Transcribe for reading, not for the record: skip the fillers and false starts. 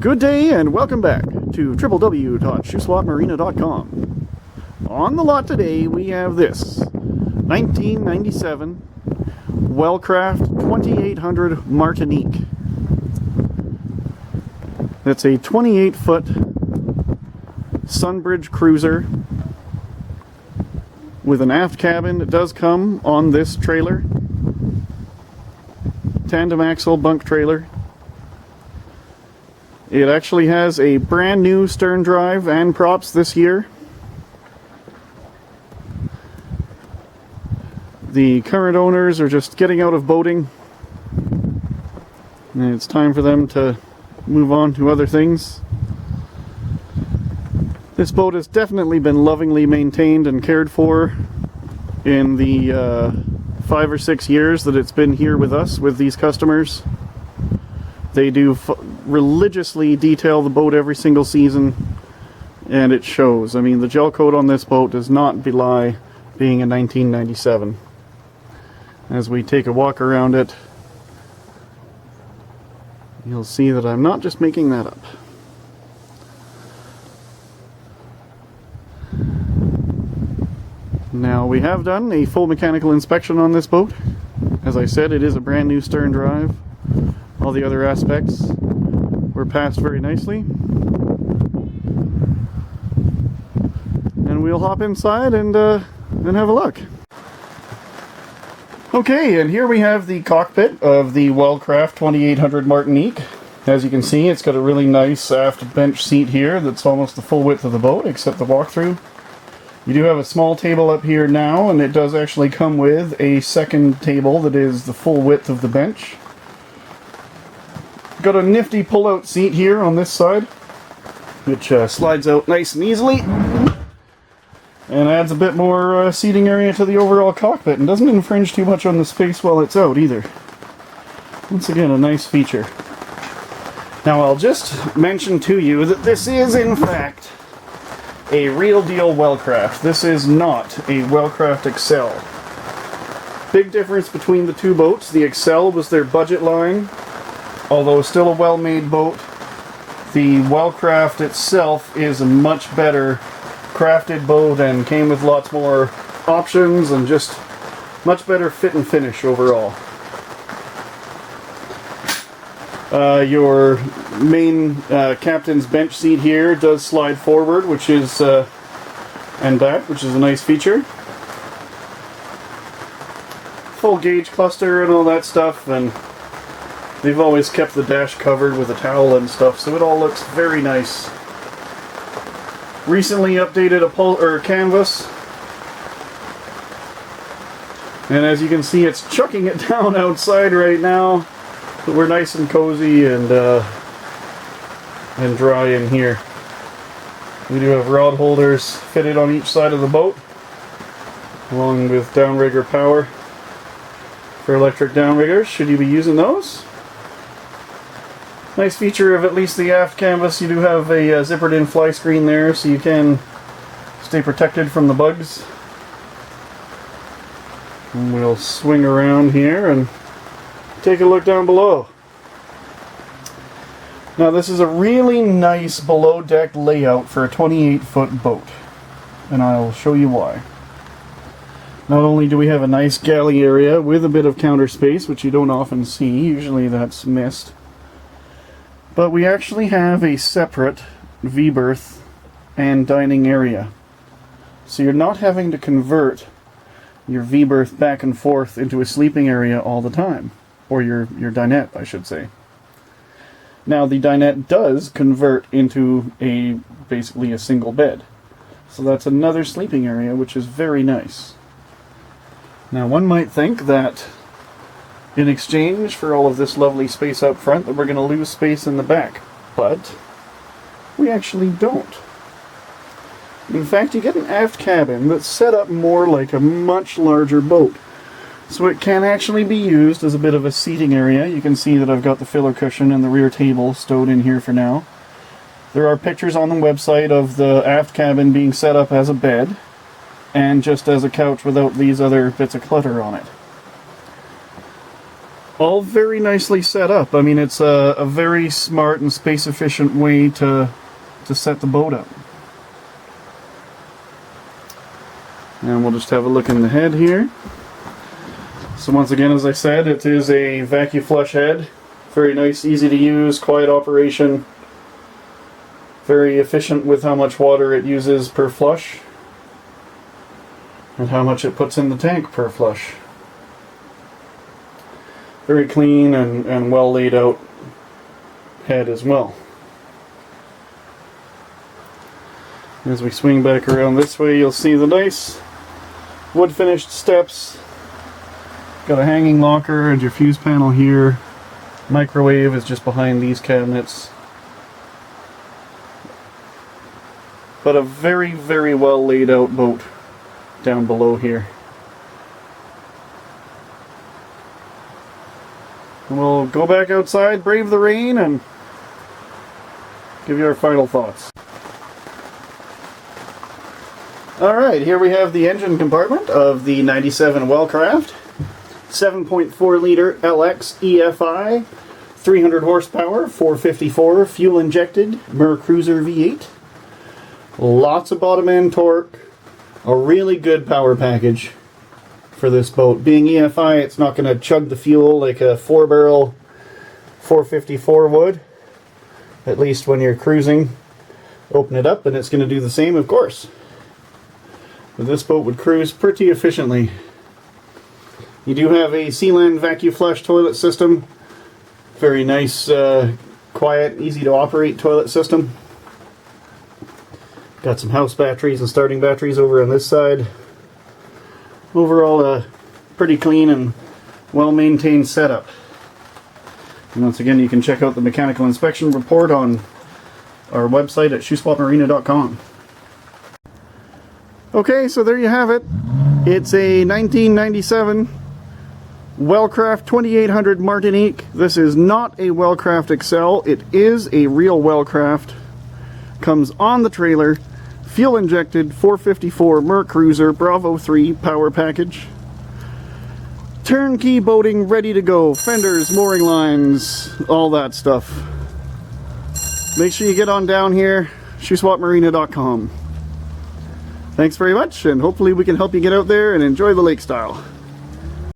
Good day and welcome back to www.shoeswapmarina.com. On the lot today we have this 1997 Wellcraft 2800 Martinique. It's a 28-foot Sunbridge cruiser with an aft cabin. It does come on this trailer. Tandem axle bunk trailer. It actually has a brand new sterndrive and props this year. The current owners are just getting out of boating, and it's time for them to move on to other things. This boat has definitely been lovingly maintained and cared for in the 5 or 6 years that it's been here with us, with these customers. They do religiously detail the boat every single season, and it shows. I mean, the gel coat on this boat does not belie being a 1997. As we take a walk around it, you'll see that I'm not just making that up. Now, we have done a full mechanical inspection on this boat. As I said, it is a brand new stern drive. All the other aspects were passed very nicely. And we'll hop inside and have a look. Okay, and here we have the cockpit of the Wellcraft 2800 Martinique. As you can see, it's got a really nice aft bench seat here that's almost the full width of the boat, except the walkthrough. You do have a small table up here now, and it does actually come with a second table that is the full width of the bench. Got a nifty pull-out seat here on this side, which slides out nice and easily, and adds a bit more seating area to the overall cockpit, and doesn't infringe too much on the space while it's out either. Once again, a nice feature. Now, I'll just mention to you that this is, in fact, a real deal Wellcraft. This is not a Wellcraft Excel. Big difference between the two boats. The Excel was their budget line, although still a well-made boat. The Wellcraft itself is a much better crafted boat and came with lots more options and just much better fit and finish overall. Your main captain's bench seat here does slide forward, which is and back, which is a nice feature. Full gauge cluster and all that stuff, and they've always kept the dash covered with a towel and stuff, so it all looks very nice. Recently updated a canvas, and as you can see, it's chucking it down outside right now. But we're nice and cozy and dry in here. We do have rod holders fitted on each side of the boat, along with downrigger power for electric downriggers, should you be using those. Nice feature of at least the aft canvas, you do have a zippered in fly screen there, so you can stay protected from the bugs. And we'll swing around here and take a look down below. Now, this is a really nice below deck layout for a 28-foot boat, and I'll show you why. Not only do we have a nice galley area with a bit of counter space, which you don't often see, usually that's missed, but we actually have a separate V-berth and dining area. So you're not having to convert your V-berth back and forth into a sleeping area all the time. Or your dinette, I should say. Now, the dinette does convert into basically a single bed. So that's another sleeping area, which is very nice. Now, one might think that in exchange for all of this lovely space up front, that we're going to lose space in the back. But we actually don't. In fact, you get an aft cabin that's set up more like a much larger boat. So it can actually be used as a bit of a seating area. You can see that I've got the filler cushion and the rear table stowed in here for now. There are pictures on the website of the aft cabin being set up as a bed and just as a couch without these other bits of clutter on it. all very nicely set up. I mean, it's a very smart and space efficient way to set the boat up. And we'll just have a look in the head here. So once again, as I said, it is a vacuum flush head. Very nice, easy to use, quiet operation. Very efficient with how much water it uses per flush. And how much it puts in the tank per flush. Very clean and well laid out head as well. As we swing back around this way, you'll see the nice wood finished steps. Got a hanging locker and your fuse panel here. Microwave is just behind these cabinets. But a very, very well laid out boat down below here. And we'll go back outside, brave the rain, and give you our final thoughts. Alright, here we have the engine compartment of the 97 Wellcraft. 7.4 liter LX EFI, 300 horsepower, 454, fuel injected, Mercruiser V8. Lots of bottom end torque, a really good power package for this boat. Being EFI, it's not going to chug the fuel like a 4-barrel 454 would. At least when you're cruising, open it up and it's going to do the same, of course. But this boat would cruise pretty efficiently. You do have a Sealand vacuum flush toilet system. Very nice, quiet, easy to operate toilet system. Got some house batteries and starting batteries over on this side. Overall, a pretty clean and well-maintained setup. And once again, you can check out the mechanical inspection report on our website at shoeswapmarina.com. Okay, so there you have it. It's a 1997 Wellcraft 2800 Martinique. This is not a Wellcraft Excel. It is a real Wellcraft. Comes on the trailer. Fuel injected 454 Mercruiser Bravo 3 power package. Turnkey boating ready to go. Fenders, mooring lines, all that stuff. Make sure you get on down here. shoeswapmarina.com. Thanks very much, and hopefully we can help you get out there and enjoy the lake style.